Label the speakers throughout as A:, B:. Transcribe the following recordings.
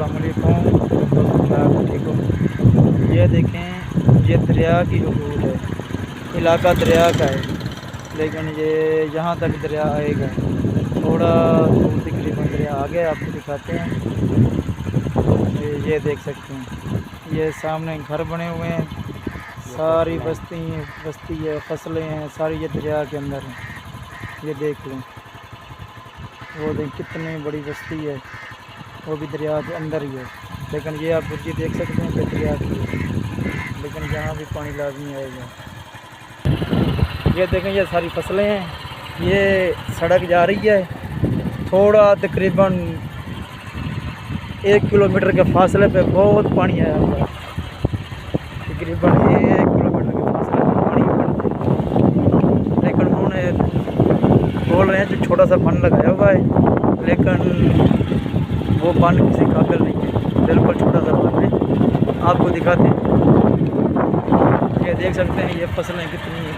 A: अस्सलाम वालेकुम। ठीक हो। ये देखें, ये दरिया की हदूद है, इलाका दरिया का है, लेकिन ये यहाँ तक दरिया आएगा। थोड़ा दूर तकरीबन दरिया आगे आपको दिखाते हैं। ये देख सकते हैं, ये सामने घर बने हुए हैं, सारी बस्ती है, फसलें हैं, सारी ये दरिया के अंदर हैं। ये देख लें, वो देख कितनी बड़ी बस्ती है, वो भी दरिया के अंदर ही है। लेकिन ये आप बुर्जी देख सकते हैं कि दरिया की है, लेकिन यहाँ भी पानी लाजमी आएगा। ये देखें, ये सारी फसलें हैं, ये सड़क जा रही है, थोड़ा तकरीबन 1 किलोमीटर के फासले पे बहुत पानी आया हुआ है। तकरीबन 1 किलोमीटर के फासले पे पानी है। लेकिन उन्होंने बोल रहे हैं जो छोटा सा बन लगाया हुआ है, लेकिन वो बन किसी काबिल नहीं है, बिल्कुल छोटा सा बन है। आपको दिखाते हैं, ये देख सकते हैं, ये फसलें कितनी हैं,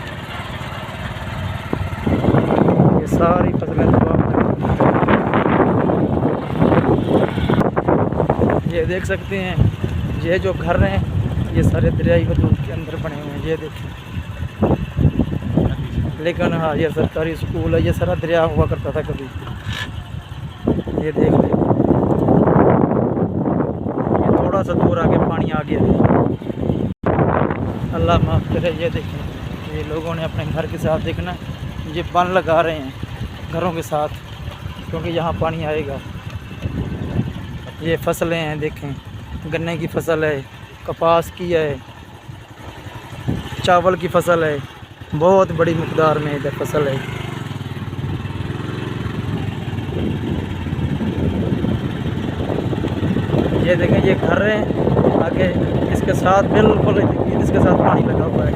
A: ये सारी फसलें ये देख सकते हैं। ये जो घर हैं, ये सारे दरियाई हदूद के अंदर बने हुए हैं। ये देखें, लेकिन हाँ, ये सरकारी स्कूल है, ये सारा दरिया हुआ करता था कभी। ये देख लें, ये थोड़ा सा दूर आके पानी आ गया है, अल्लाह माफ़ करे। ये देखें, ये लोगों ने अपने घर के साथ देखना, ये बन लगा रहे हैं घरों के साथ, क्योंकि यहाँ पानी आएगा। ये फसलें हैं, देखें, गन्ने की फसल है, कपास की है, चावल की फसल है, बहुत बड़ी मकदार में इधर फसल है। ये देखें, ये घर है आगे, इसके साथ बिल्कुल इसके साथ पानी लगा हुआ है।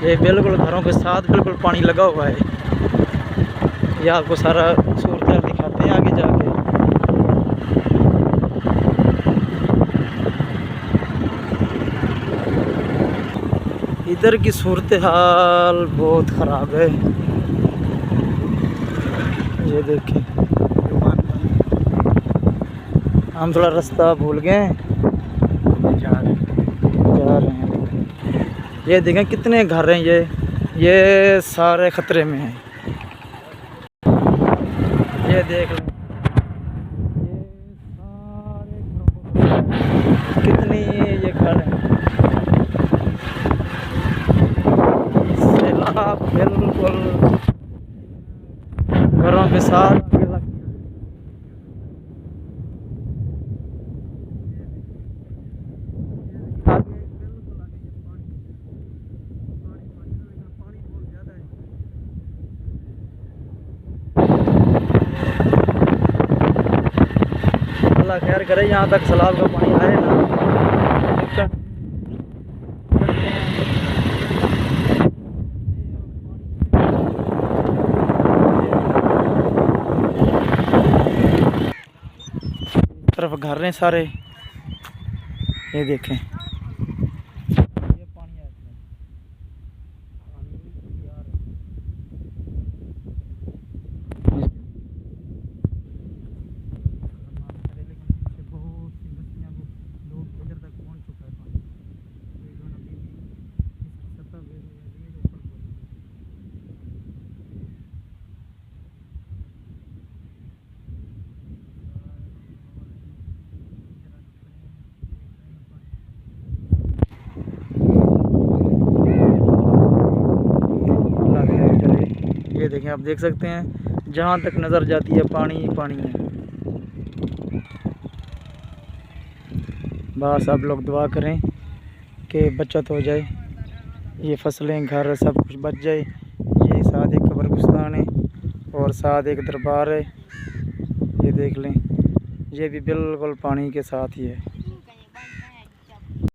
A: ये बिल्कुल घरों के साथ बिल्कुल पानी लगा हुआ है। ये आपको सारा सूरत दिखाते हैं आगे जाके। इधर की सूरत हाल बहुत ख़राब है। ये देखें, हम थोड़ा रास्ता भूल गए, जा रहे हैं। ये देखें कितने घर हैं, ये सारे ख़तरे में हैं। ये देख लें, ये सारे कितनी ये घर हैं, सैलाब बिल्कुल घरों के साथ। अल्लाह खैर करे, यहाँ तक सैलाब का पानी आए ना। तरफ घर हैं सारे, ये देखें, ये पानी है, ये देखें, आप देख सकते हैं, जहाँ तक नज़र जाती है पानी ही पानी है। बस आप लोग दुआ करें कि बचत हो जाए, ये फसलें, घर, सब कुछ बच जाए। ये साथ एक कब्रिस्तान है और साथ एक दरबार है। ये देख लें, ये भी बिल्कुल पानी के साथ ही है।